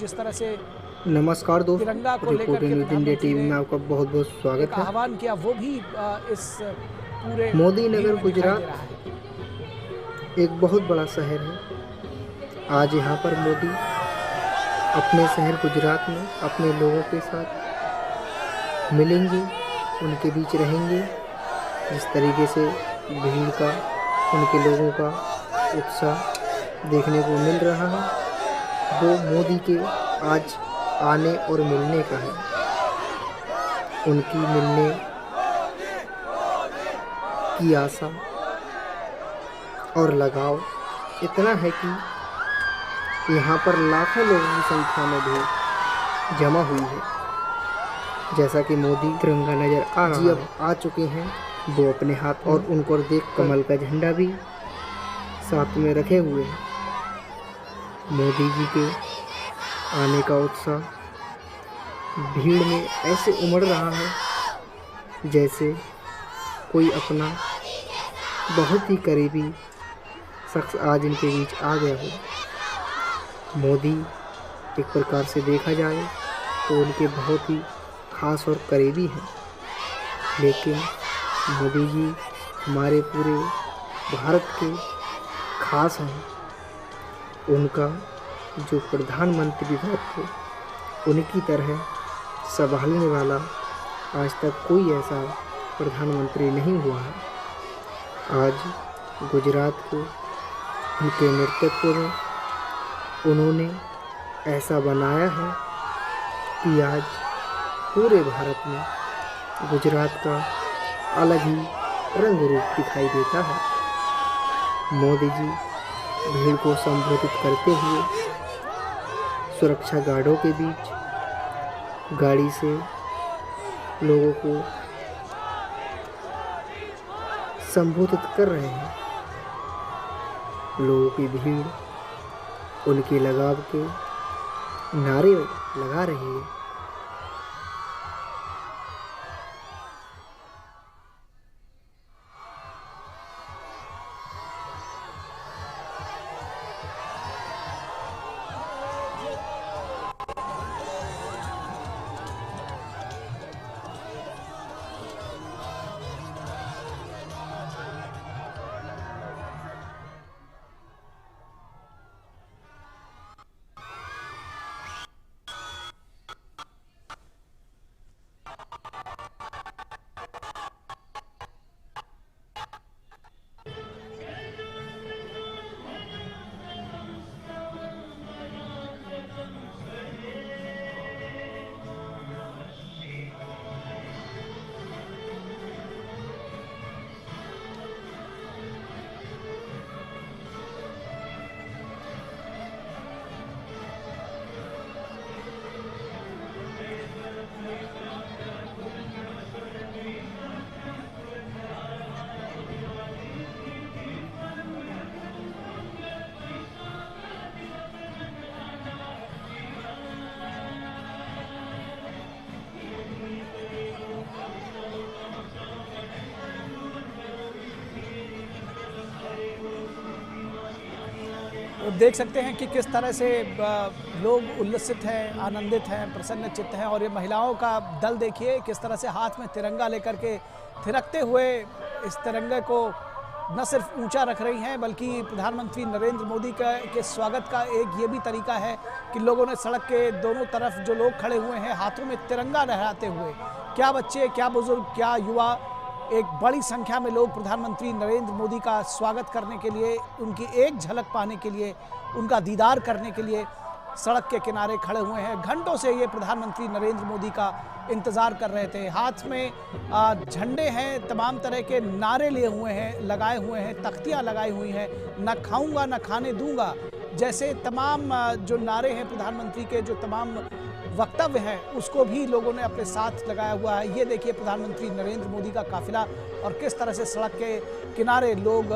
जिस तरह से नमस्कार दोस्त, तिरंगा को लेकर रिपोर्टिंग के न्यूज इंडिया प्रधानमंत्री टीवी ने में आपका बहुत बहुत स्वागत एक है। आह्वान किया, वो भी इस पूरे मोदी भीड़ नगर में दिखाई दे गुजरात रहा है। एक बहुत बड़ा शहर है। आज यहाँ पर मोदी अपने शहर गुजरात में अपने लोगों के साथ मिलेंगे, उनके बीच रहेंगे। जिस तरीके से भीड़ का, उनके लोगों का उत्साह देखने को मिल रहा है, वो मोदी के आज आने और मिलने का है। उनकी मिलने की आशा और लगाव इतना है कि यहाँ पर लाखों लोगों की संख्या में भीड़ जमा हुई है। जैसा कि मोदी तिरंगा नजर आ रहा है, अब आ चुके हैं वो अपने हाथ, और उनको देख कमल का झंडा भी साथ में रखे हुए हैं। मोदी जी के आने का उत्साह भीड़ में ऐसे उमड़ रहा है जैसे कोई अपना बहुत ही करीबी शख्स आज इनके बीच आ गया हो। मोदी एक प्रकार से देखा जाए तो उनके बहुत ही खास और करीबी हैं, लेकिन मोदी जी हमारे पूरे भारत के खास हैं। उनका जो प्रधानमंत्री पद को उनकी तरह संभालने वाला आज तक कोई ऐसा प्रधानमंत्री नहीं हुआ है। आज गुजरात को उनके नेतृत्व में उन्होंने ऐसा बनाया है कि आज पूरे भारत में गुजरात का अलग ही रंग रूप दिखाई देता है। मोदी जी भीड़ को संबोधित करते हुए सुरक्षा गार्डों के बीच गाड़ी से लोगों को संबोधित कर रहे हैं। लोगों की भीड़ उनके लगाव के नारे लगा रही है। देख सकते हैं कि किस तरह से लोग उल्लसित हैं, आनंदित हैं, प्रसन्न चित्त हैं। और ये महिलाओं का दल देखिए किस तरह से हाथ में तिरंगा लेकर के थिरकते हुए इस तिरंगे को न सिर्फ ऊंचा रख रही हैं, बल्कि प्रधानमंत्री नरेंद्र मोदी के स्वागत का एक ये भी तरीका है कि लोगों ने सड़क के दोनों तरफ जो लोग खड़े हुए हैं हाथों में तिरंगा लहराते हुए, क्या बच्चे, क्या बुजुर्ग, क्या युवा, एक बड़ी संख्या में लोग प्रधानमंत्री नरेंद्र मोदी का स्वागत करने के लिए, उनकी एक झलक पाने के लिए, उनका दीदार करने के लिए सड़क के किनारे खड़े हुए हैं। घंटों से ये प्रधानमंत्री नरेंद्र मोदी का इंतज़ार कर रहे थे। हाथ में झंडे हैं, तमाम तरह के नारे लिए हुए हैं, लगाए हुए हैं, तख्तियां लगाई हुई हैं, न खाऊंगा न खाने दूंगा जैसे तमाम जो नारे हैं प्रधानमंत्री के, जो तमाम वक्तव्य हैं, उसको भी लोगों ने अपने साथ लगाया हुआ है। ये देखिए प्रधानमंत्री नरेंद्र मोदी का काफिला और किस तरह से सड़क के किनारे लोग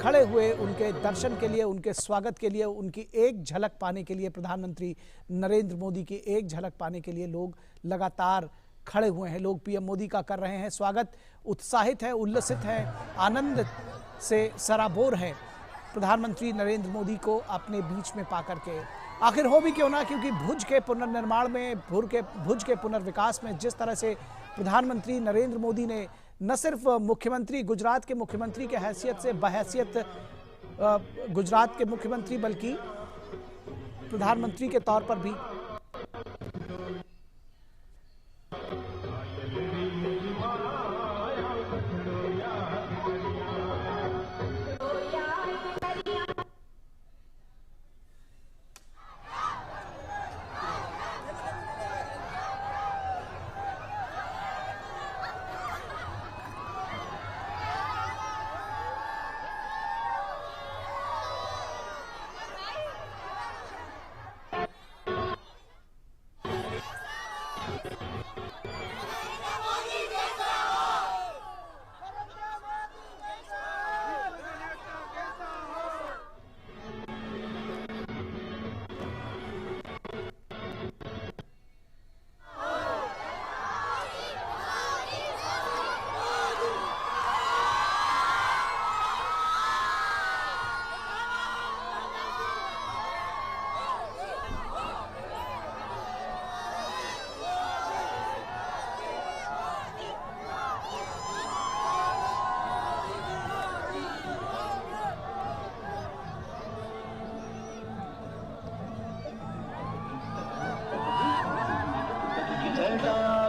खड़े हुए उनके दर्शन के लिए, उनके स्वागत के लिए, उनकी एक झलक पाने के लिए, प्रधानमंत्री नरेंद्र मोदी की एक झलक पाने के लिए लोग लगातार खड़े हुए हैं। लोग पीएम मोदी का कर रहे हैं स्वागत, उत्साहित हैं, उल्लसित हैं, आनंद से सराबोर हैं प्रधानमंत्री नरेंद्र मोदी को अपने बीच में पा करके। आखिर हो भी क्यों ना, क्योंकि भुज के पुनर्निर्माण में, भुज के पुनर्विकास में जिस तरह से प्रधानमंत्री नरेंद्र मोदी ने न सिर्फ मुख्यमंत्री, गुजरात के मुख्यमंत्री के हैसियत से, बहैसियत गुजरात के मुख्यमंत्री, बल्कि प्रधानमंत्री के तौर पर भी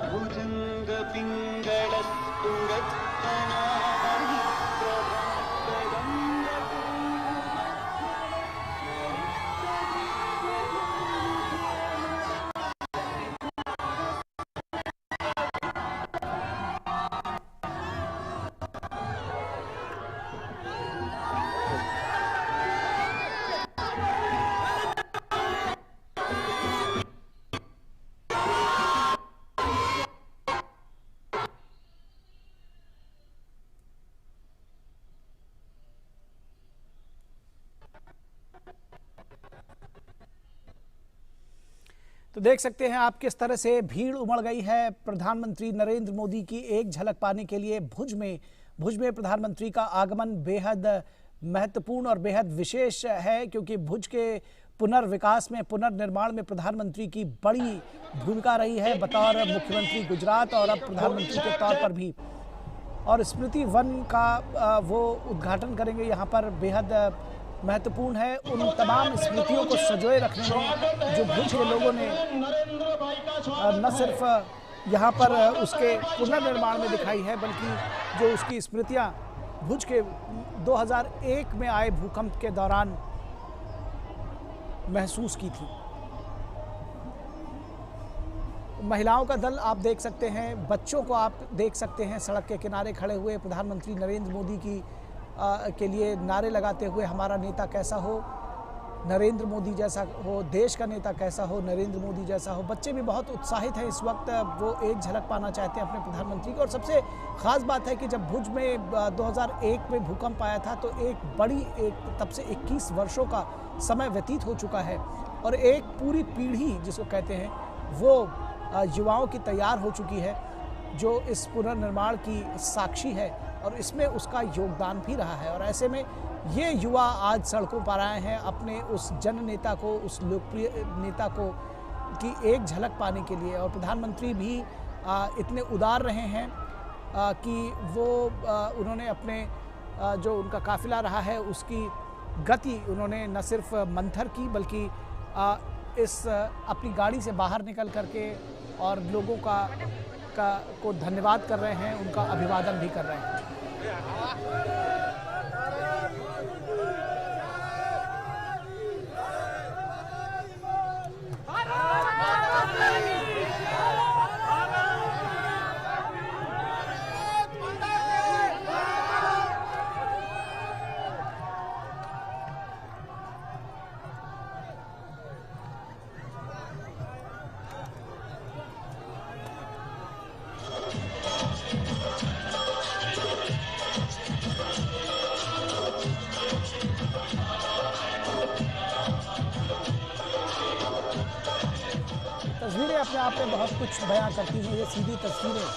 भुजंग पिंगलस्तुरत्तना तो देख सकते हैं आप किस तरह से भीड़ उमड़ गई है प्रधानमंत्री नरेंद्र मोदी की एक झलक पाने के लिए। भुज में प्रधानमंत्री का आगमन बेहद महत्वपूर्ण और बेहद विशेष है, क्योंकि भुज के पुनर्विकास में, पुनर्निर्माण में प्रधानमंत्री की बड़ी भूमिका रही है बतौर मुख्यमंत्री गुजरात और अब प्रधानमंत्री के तौर पर भी। और स्मृति वन का वो उद्घाटन करेंगे यहाँ पर, बेहद महत्वपूर्ण है उन तमाम स्मृतियों को संजोए रखने में जो भुज के लोगों ने न सिर्फ यहाँ पर उसके पुनर्निर्माण में दिखाई है, बल्कि जो उसकी स्मृतियाँ भुज के 2001 में आए भूकंप के दौरान महसूस की थी। महिलाओं का दल आप देख सकते हैं, बच्चों को आप देख सकते हैं सड़क के किनारे खड़े हुए प्रधानमंत्री नरेंद्र मोदी की के लिए नारे लगाते हुए, हमारा नेता कैसा हो, नरेंद्र मोदी जैसा हो, देश का नेता कैसा हो, नरेंद्र मोदी जैसा हो। बच्चे भी बहुत उत्साहित हैं इस वक्त, वो एक झलक पाना चाहते हैं अपने प्रधानमंत्री को। और सबसे ख़ास बात है कि जब भुज में 2001 में भूकंप आया था तो तब से 21 वर्षों का समय व्यतीत हो चुका है और एक पूरी पीढ़ी जिसको कहते हैं वो युवाओं की तैयार हो चुकी है, जो इस पुनर्निर्माण की साक्षी है और इसमें उसका योगदान भी रहा है। और ऐसे में ये युवा आज सड़कों पर आए हैं अपने उस जन नेता को, उस लोकप्रिय नेता को की एक झलक पाने के लिए। और प्रधानमंत्री भी इतने उदार रहे हैं कि वो उन्होंने अपने जो उनका काफिला रहा है उसकी गति उन्होंने न सिर्फ मंथर की, बल्कि इस अपनी गाड़ी से बाहर निकल करके और लोगों को धन्यवाद कर रहे हैं, उनका अभिवादन भी कर रहे हैं। तस्वीरें अपने आप में बहुत कुछ बयां करती हैं। ये सीधी तस्वीरें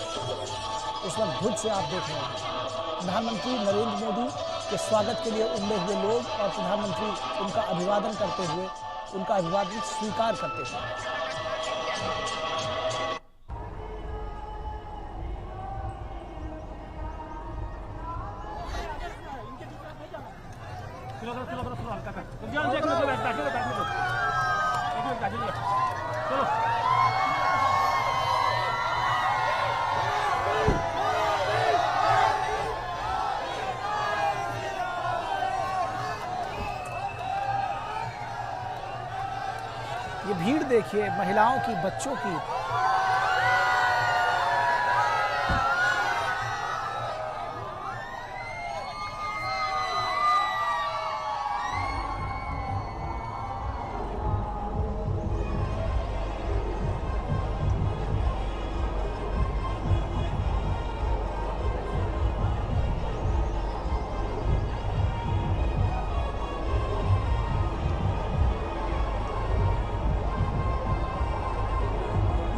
इस वक्त भुज से आप देख रहे हैं। प्रधानमंत्री नरेंद्र मोदी के स्वागत के लिए उमड़े हुए लोग और प्रधानमंत्री उनका अभिवादन करते हुए उनका अभिवादन स्वीकार करते हुए। ये भीड़ देखिए, महिलाओं की, बच्चों की।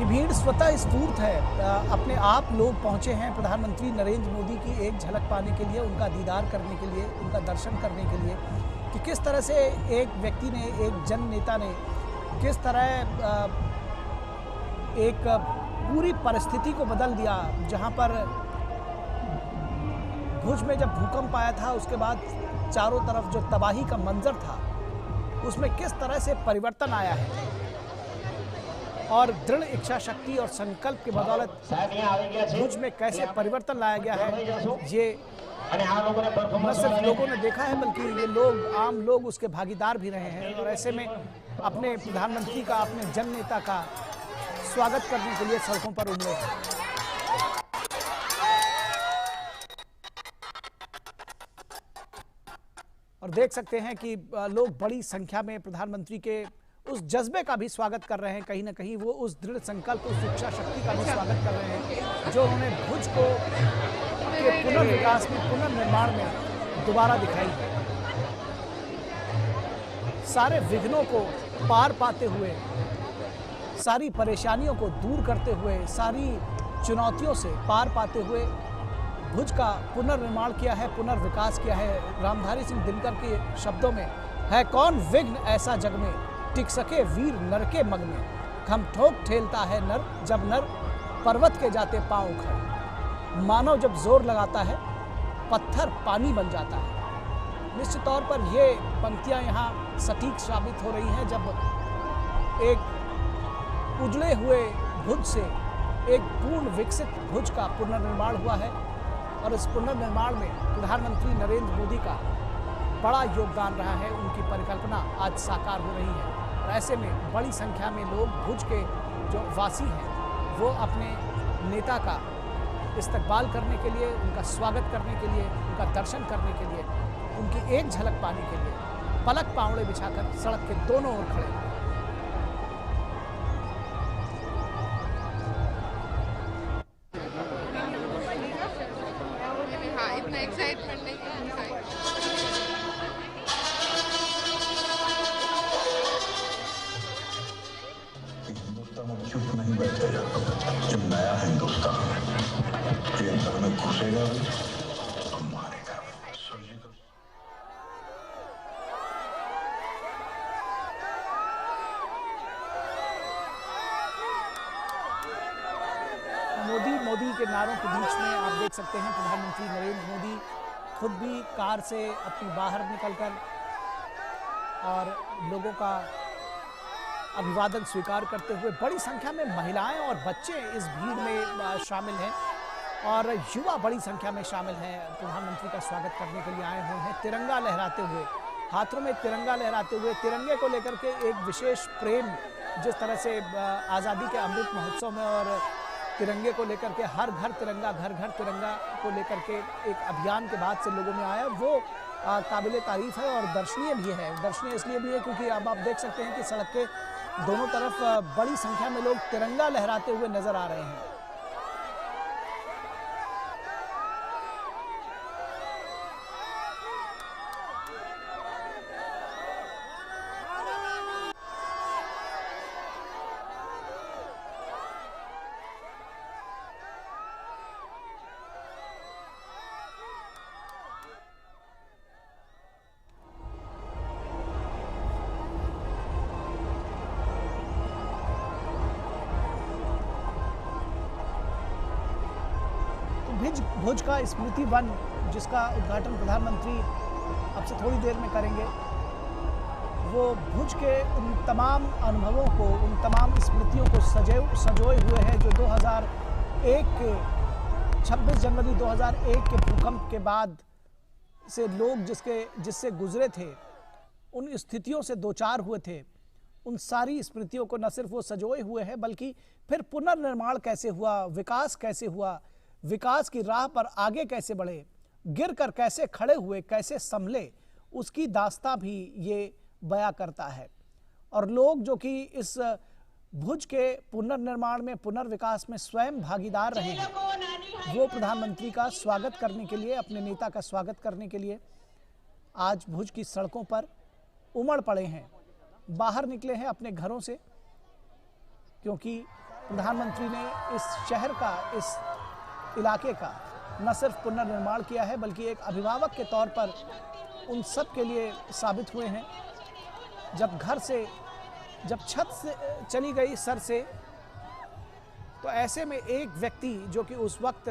भीड़ स्वतः स्फूर्त है। अपने आप लोग पहुंचे हैं प्रधानमंत्री नरेंद्र मोदी की एक झलक पाने के लिए, उनका दीदार करने के लिए, उनका दर्शन करने के लिए कि किस तरह से एक व्यक्ति ने, एक जन नेता ने किस तरह एक पूरी परिस्थिति को बदल दिया। जहां पर भुज में जब भूकंप आया था, उसके बाद चारों तरफ जो तबाही का मंजर था, उसमें किस तरह से परिवर्तन आया है और दृढ़ इच्छा शक्ति और संकल्प की बदौलत भुज में कैसे परिवर्तन लाया गया है, ये न सिर्फ लोगों ने देखा है बल्कि ये लोग, आम लोग उसके भागीदार भी रहे हैं। और ऐसे में अपने प्रधानमंत्री का, अपने जन नेता का स्वागत करने के लिए सड़कों पर उमड़े हैं। और देख सकते हैं कि लोग बड़ी संख्या में प्रधानमंत्री के उस जज्बे का भी स्वागत कर रहे हैं। कहीं ना कहीं वो उस दृढ़ संकल्प, उस इच्छा शक्ति का भी स्वागत कर रहे हैं जो उन्होंने भुज को के पुनर्विकास में, पुनर्निर्माण में दोबारा दिखाई है। सारे विघ्नों को पार पाते हुए, सारी परेशानियों को दूर करते हुए, सारी चुनौतियों से पार पाते हुए भुज का पुनर्निर्माण किया है, पुनर्विकास किया है। रामधारी सिंह दिनकर के शब्दों में, है कौन विघ्न ऐसा जग में, टिक सके वीर नर के मग में, खम ठोक ठेलता है नर, जब नर पर्वत के जाते पांव उखड़, मानव जब जोर लगाता है पत्थर पानी बन जाता है। निश्चित तौर पर ये पंक्तियां यहाँ सटीक साबित हो रही हैं जब एक उजड़े हुए भुज से एक पूर्ण विकसित भुज का पुनर्निर्माण हुआ है। और इस पुनर्निर्माण में प्रधानमंत्री नरेंद्र मोदी का बड़ा योगदान रहा है। उनकी परिकल्पना आज साकार हो रही है और ऐसे में बड़ी संख्या में लोग, भुज के जो वासी हैं, वो अपने नेता का इस्तकबाल करने के लिए, उनका स्वागत करने के लिए, उनका दर्शन करने के लिए, उनकी एक झलक पाने के लिए पलक पावड़े बिछाकर सड़क के दोनों ओर खड़े हैं। चुप नहीं बैठेगा जब नया हिंदुस्तान के अंदर में घुसेगा तो मारेगा। मोदी के नारों के बीच में आप देख सकते हैं प्रधानमंत्री नरेंद्र मोदी खुद भी कार से अपनी बाहर निकलकर और लोगों का अभिवादन स्वीकार करते हुए, बड़ी संख्या में महिलाएं और बच्चे इस भीड़ में शामिल हैं और युवा बड़ी संख्या में शामिल हैं। प्रधानमंत्री का स्वागत करने के लिए आए हुए हैं, तिरंगा लहराते हुए, हाथों में तिरंगा लहराते हुए। तिरंगे को लेकर के एक विशेष प्रेम, जिस तरह से आज़ादी के अमृत महोत्सव में और तिरंगे को लेकर के हर घर तिरंगा, घर घर तिरंगा को लेकर के एक अभियान के बाद से लोगों में आया, वो काबिले तारीफ है और दर्शनीय भी है। दर्शनीय इसलिए भी है क्योंकि अब आप देख सकते हैं कि सड़क के दोनों तरफ बड़ी संख्या में लोग तिरंगा लहराते हुए नजर आ रहे हैं। भुज का स्मृति वन जिसका उद्घाटन प्रधानमंत्री अब से थोड़ी देर में करेंगे, वो भुज के उन तमाम अनुभवों को, उन तमाम स्मृतियों को संजोए हुए है जो 2001 के 26 जनवरी 2001 के भूकंप के बाद से लोग जिससे गुजरे थे, उन स्थितियों से दो चार हुए थे, उन सारी स्मृतियों को न सिर्फ वो संजोए हुए हैं बल्कि फिर पुनर्निर्माण कैसे हुआ, विकास कैसे हुआ, विकास की राह पर आगे कैसे बढ़े, गिर कर कैसे खड़े हुए, कैसे संभले, उसकी दास्तां भी ये बयां करता है। और लोग जो कि इस भुज के पुनर्निर्माण में, पुनर्विकास में स्वयं भागीदार रहे हैं, वो प्रधानमंत्री का स्वागत करने के लिए, अपने नेता का स्वागत करने के लिए आज भुज की सड़कों पर उमड़ पड़े हैं, बाहर निकले हैं अपने घरों से, क्योंकि प्रधानमंत्री ने इस शहर का, इस इलाके का न सिर्फ पुनर्निर्माण किया है बल्कि एक अभिभावक के तौर पर उन सब के लिए साबित हुए हैं। जब छत से चली गई सर से, तो ऐसे में एक व्यक्ति जो कि उस वक्त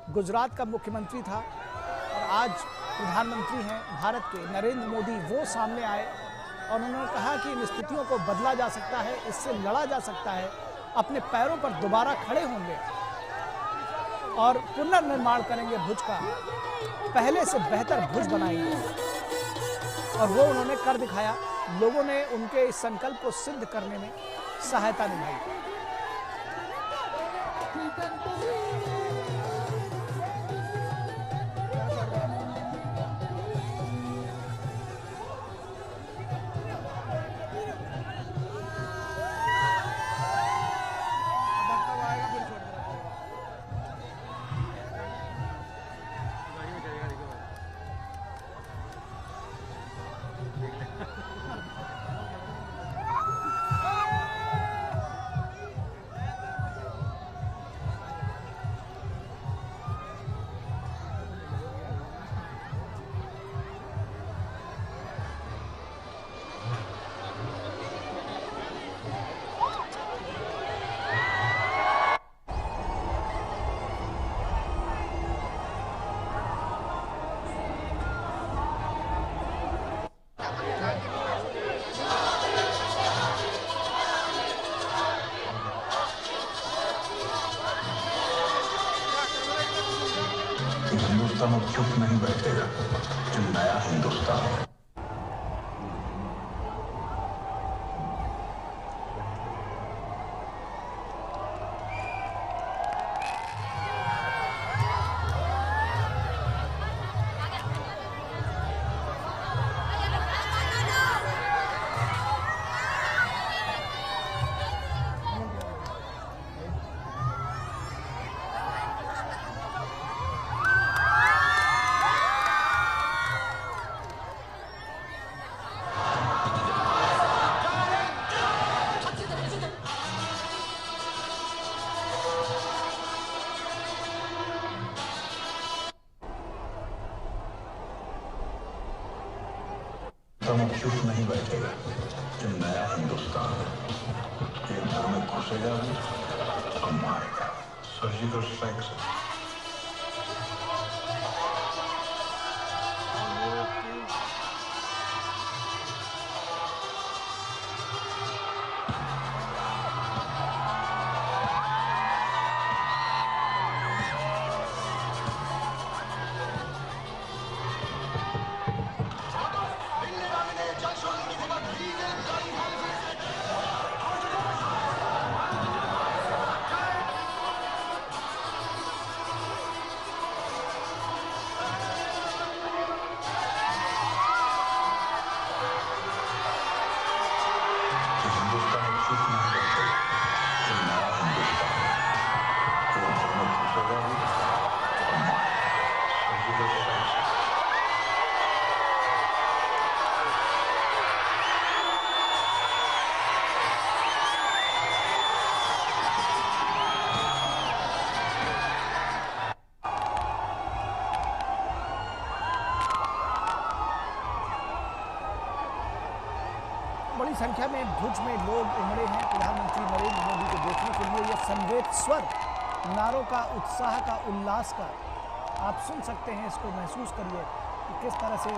गुजरात का मुख्यमंत्री था और आज प्रधानमंत्री हैं भारत के, नरेंद्र मोदी, वो सामने आए और उन्होंने कहा कि इन स्थितियों को बदला जा सकता है, इससे लड़ा जा सकता है, अपने पैरों पर दोबारा खड़े होंगे और पुनर्निर्माण करेंगे भुज का, पहले से बेहतर भुज बनाएंगे। और वो उन्होंने कर दिखाया। लोगों ने उनके इस संकल्प को सिद्ध करने में सहायता निभाई। हिंदुस्तान अब चुप नहीं बैठेगा, जो नया हिंदुस्तान है। अब चुप नहीं बैठेगा, जो नया हिंदुस्तान है। ये घर में घुसेगा भी और मारेगा। सर्जिकल स्ट्राइक से बड़ी संख्या में भुज में लोग उमड़े हैं प्रधानमंत्री नरेंद्र मोदी को देखने के लिए। यह संवेद स्वर नारों का, उत्साह का, उल्लास का। आप सुन सकते हैं, इसको महसूस करिए कि किस तरह से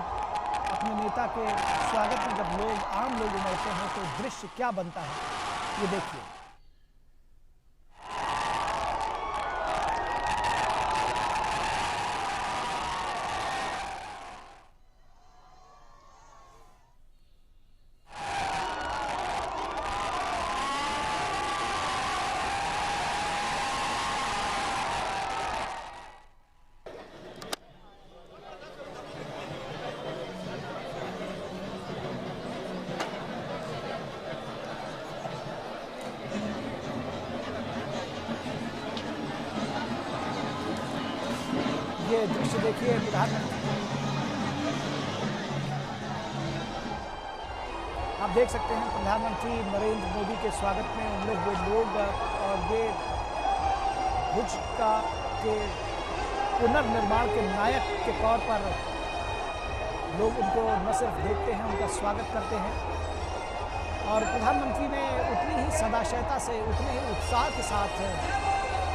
अपने नेता के स्वागत में जब लोग, आम लोग उमड़ते हैं तो दृश्य क्या बनता है, ये देखिए। ये दृश्य देखिए, प्रधानमंत्री, आप देख सकते हैं प्रधानमंत्री नरेंद्र मोदी के स्वागत में उमड़े हुए लोग, और ये भुज का के पुनर्निर्माण के नायक के तौर पर लोग उनको न सिर्फ देखते हैं, उनका स्वागत करते हैं। और प्रधानमंत्री ने उतनी ही सदाशयता से, उतने ही उत्साह के साथ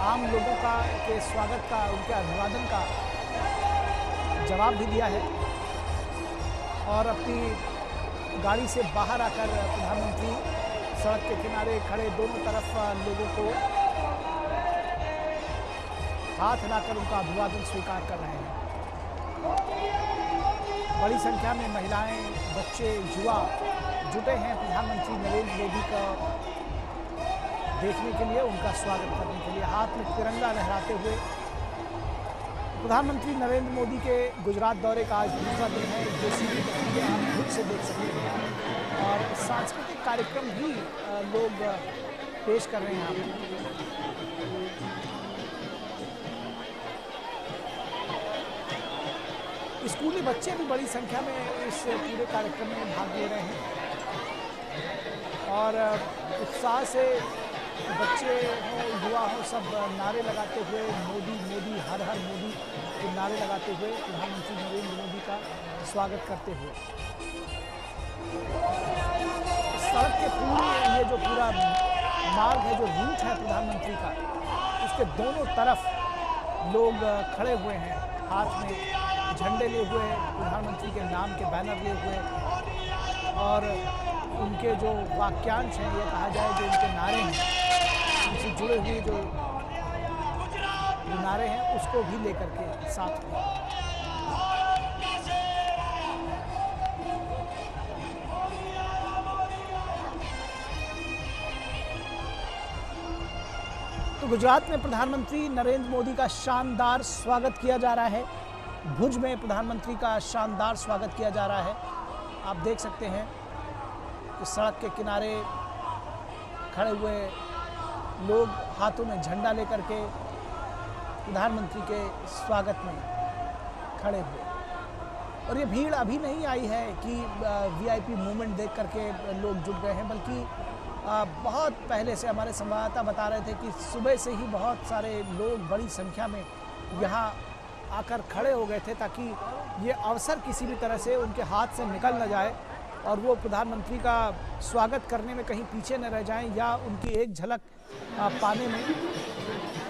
आम लोगों का के स्वागत का, उनके अभिवादन का जवाब भी दिया है। और अपनी गाड़ी से बाहर आकर प्रधानमंत्री सड़क के किनारे खड़े दोनों तरफ लोगों को हाथ हिलाकर उनका अभिवादन स्वीकार कर रहे हैं। बड़ी संख्या में महिलाएं, बच्चे, युवा जुटे हैं प्रधानमंत्री नरेंद्र मोदी का देखने के लिए, उनका स्वागत करने के लिए, हाथ में तिरंगा लहराते हुए। प्रधानमंत्री नरेंद्र मोदी के गुजरात दौरे का आज दूसरा दिन है। जेसीबी तस्वीरें आप खुद से देख सकते हैं, और सांस्कृतिक कार्यक्रम भी लोग पेश कर रहे हैं यहाँ पर। स्कूली बच्चे भी बड़ी संख्या में इस पूरे कार्यक्रम में भाग ले रहे हैं, और उत्साह से बच्चे हों, युवा हों, सब नारे लगाते हुए, मोदी मोदी, हर हर मोदी के नारे लगाते हुए प्रधानमंत्री नरेंद्र मोदी का स्वागत करते हुए। सड़क के पूरे, ये जो पूरा मार्ग है, जो रूट है प्रधानमंत्री का, उसके दोनों तरफ लोग खड़े हुए हैं, हाथ में झंडे लिए हुए, प्रधानमंत्री के नाम के बैनर लिए हुए, और उनके जो वाक्यांश हैं, ये कहा जाए जो उनके नारे हैं, उनसे जुड़े हुए जो नारे हैं, उसको भी लेकर के साथ में। तो गुजरात में प्रधानमंत्री नरेंद्र मोदी का शानदार स्वागत किया जा रहा है। भुज में प्रधानमंत्री का शानदार स्वागत किया जा रहा है। आप देख सकते हैं कि सड़क के किनारे खड़े हुए लोग हाथों में झंडा लेकर के प्रधानमंत्री के स्वागत में खड़े हुए। और ये भीड़ अभी नहीं आई है कि वीआईपी मूवमेंट देख करके लोग जुट गए हैं, बल्कि बहुत पहले से हमारे संवाददाता बता रहे थे कि सुबह से ही बहुत सारे लोग बड़ी संख्या में यहाँ आकर खड़े हो गए थे, ताकि ये अवसर किसी भी तरह से उनके हाथ से निकल न जाए और वो प्रधानमंत्री का स्वागत करने में कहीं पीछे न रह जाएं, या उनकी एक झलक पाने में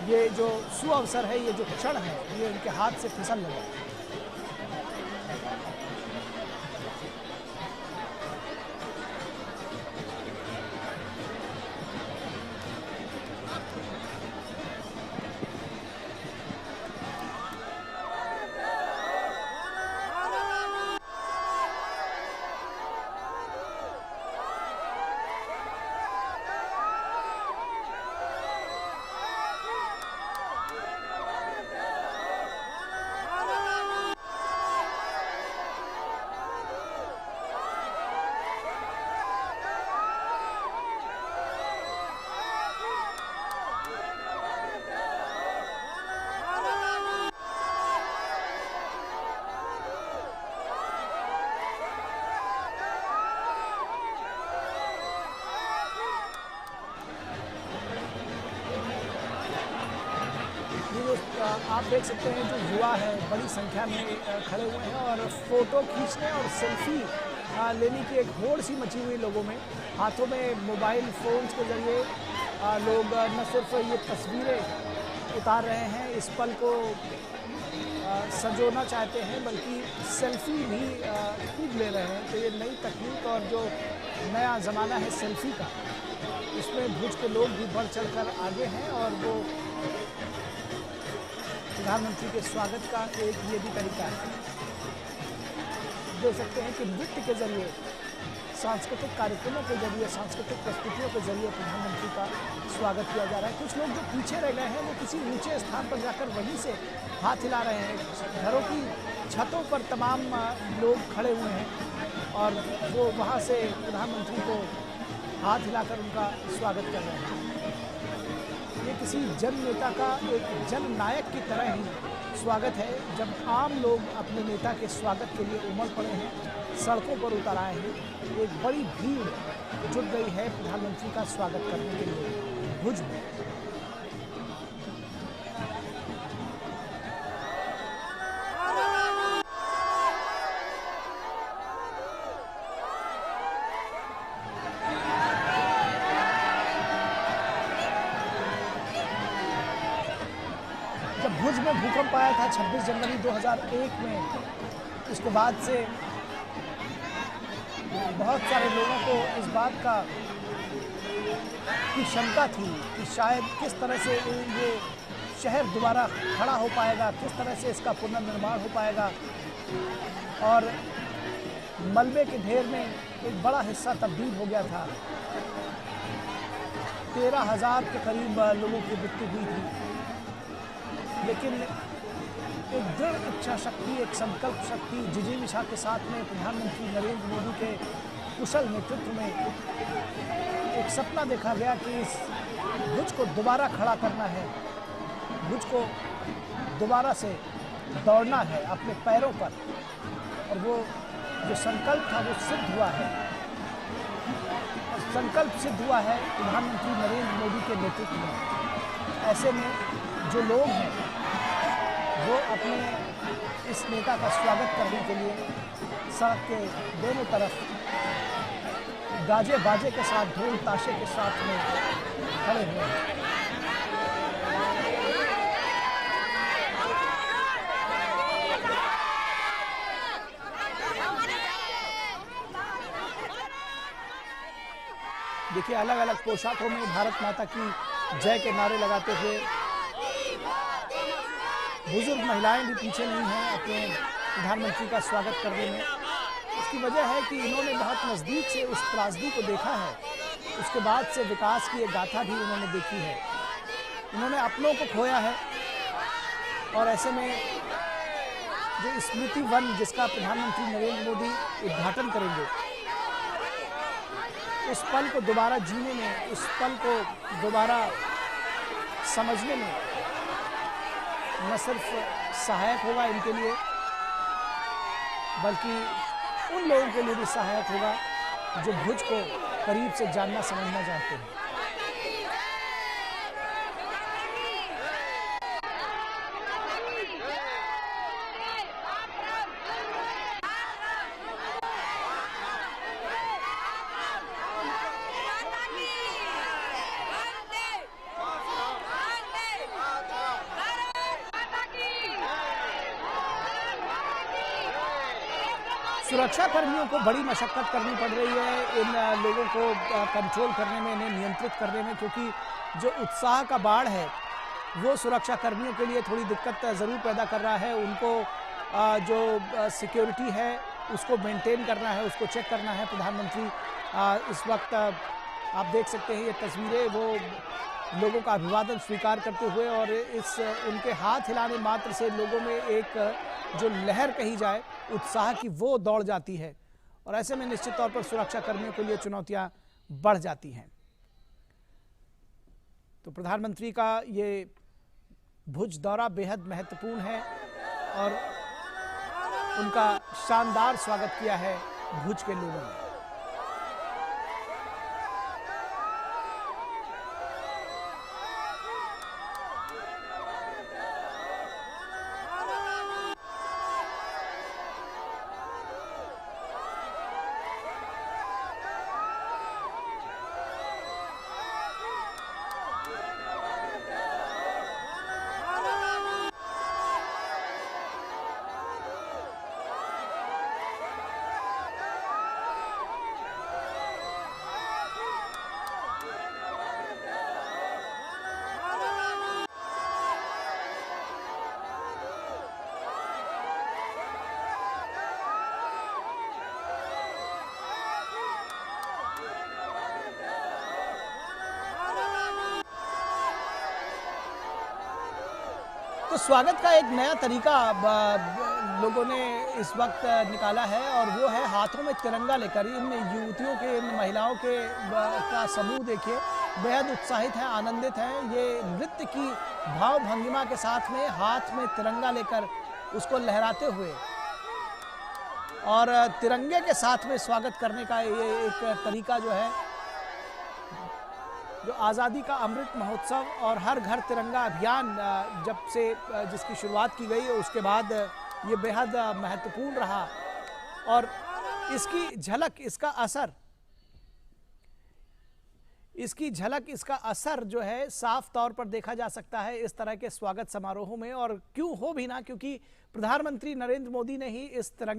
ये जो सुअवसर है, ये जो क्षण है, ये उनके हाथ से फिसल न जाए। आप देख सकते हैं जो युवा है बड़ी संख्या में खड़े हुए हैं और फोटो खींचने और सेल्फी लेने की एक होड़ सी मची हुई लोगों में। हाथों में मोबाइल फ़ोन्स के जरिए लोग न सिर्फ ये तस्वीरें उतार रहे हैं, इस पल को संजोना चाहते हैं, बल्कि सेल्फी भी खूब ले रहे हैं। तो ये नई तकनीक और जो नया ज़माना है सेल्फी का, इसमें भुज के लोग भी बढ़ चढ़कर आगे हैं और वो प्रधानमंत्री के स्वागत का एक ये भी तरीका है। देख सकते हैं कि नृत्य के जरिए, सांस्कृतिक कार्यक्रमों के जरिए, सांस्कृतिक प्रस्तुतियों के जरिए प्रधानमंत्री का स्वागत किया जा रहा है। कुछ लोग जो पीछे रह गए हैं वो किसी ऊंचे स्थान पर जाकर वहीं से हाथ हिला रहे हैं। घरों की छतों पर तमाम लोग खड़े हुए हैं और वो वहाँ से प्रधानमंत्री को हाथ हिलाकर उनका स्वागत कर रहे हैं। ये किसी जन नेता का, एक जन नायक की तरह ही स्वागत है, जब आम लोग अपने नेता के स्वागत के लिए उमड़ पड़े हैं, सड़कों पर उतर आए हैं। एक बड़ी भीड़ जुट गई है प्रधानमंत्री का स्वागत करने के लिए भुज में। जब भुज में भूकंप आया था 26 जनवरी 2001 में, उसके बाद से बहुत सारे लोगों को इस बात की शंका थी कि शायद किस तरह से ये शहर दोबारा खड़ा हो पाएगा, किस तरह से इसका पुनर्निर्माण हो पाएगा। और मलबे के ढेर में एक बड़ा हिस्सा तब्दील हो गया था। 13,000 के करीब लोगों की मृत्यु हुई थी, लेकिन एक दृढ़ इच्छा शक्ति, एक संकल्प शक्ति, जिजीविषा के साथ में प्रधानमंत्री नरेंद्र मोदी के कुशल नेतृत्व में एक सपना देखा गया कि इस भुज को दोबारा खड़ा करना है, भुज को दोबारा से दौड़ना है अपने पैरों पर। और वो जो संकल्प था वो सिद्ध हुआ है, और संकल्प सिद्ध हुआ है प्रधानमंत्री नरेंद्र मोदी के नेतृत्व में। ऐसे में जो लोग हैं वो अपने इस नेता का स्वागत करने के लिए सड़क के दोनों तरफ गाजे बाजे के साथ, ढोल ताशे के साथ में खड़े हुए हैं। देखिए, अलग अलग पोशाकों में भारत माता की जय के नारे लगाते हुए बुजुर्ग महिलाएं भी पीछे नहीं हैं अपने प्रधानमंत्री का स्वागत करने में। इसकी वजह है कि इन्होंने बहुत नज़दीक से उस त्रासदी को देखा है, उसके बाद से विकास की एक गाथा भी उन्होंने देखी है। उन्होंने अपनों को खोया है और ऐसे में जो स्मृति वन जिसका प्रधानमंत्री नरेंद्र मोदी उद्घाटन करेंगे, उस पल को दोबारा जीने में, उस पल को दोबारा समझने में न सिर्फ सहायक होगा इनके लिए, बल्कि उन लोगों के लिए भी सहायक होगा जो भुज को करीब से जानना समझना चाहते हैं। सुरक्षा कर्मियों को बड़ी मशक्कत करनी पड़ रही है इन लोगों को कंट्रोल करने में, इन्हें नियंत्रित करने में, क्योंकि जो उत्साह का बाढ़ है वो सुरक्षा कर्मियों के लिए थोड़ी दिक्कत ज़रूर पैदा कर रहा है। उनको जो सिक्योरिटी है उसको मेंटेन करना है, उसको चेक करना है। प्रधानमंत्री इस वक्त आप देख सकते हैं ये तस्वीरें, वो लोगों का अभिवादन स्वीकार करते हुए, और इस उनके हाथ हिलाने मात्र से लोगों में एक जो लहर कही जाए उत्साह की, वो दौड़ जाती है। और ऐसे में निश्चित तौर पर सुरक्षा कर्मियों के लिए चुनौतियां बढ़ जाती हैं। तो प्रधानमंत्री का ये भुज दौरा बेहद महत्वपूर्ण है और उनका शानदार स्वागत किया है भुज के लोगों ने। तो स्वागत का एक नया तरीका लोगों ने इस वक्त निकाला है और वो है हाथों में तिरंगा लेकर। इन युवतियों के, इन महिलाओं के का समूह देखिए, बेहद उत्साहित है, आनंदित हैं। ये नृत्य की भाव भंगिमा के साथ में हाथ में तिरंगा लेकर उसको लहराते हुए और तिरंगे के साथ में स्वागत करने का ये एक तरीका जो है, जो आज़ादी का अमृत महोत्सव और हर घर तिरंगा अभियान जब से जिसकी शुरुआत की गई उसके बाद ये बेहद महत्वपूर्ण रहा और इसकी झलक, इसका असर जो है साफ तौर पर देखा जा सकता है इस तरह के स्वागत समारोहों में। और क्यों हो भी ना, क्योंकि प्रधानमंत्री नरेंद्र मोदी ने ही इस तिरंगे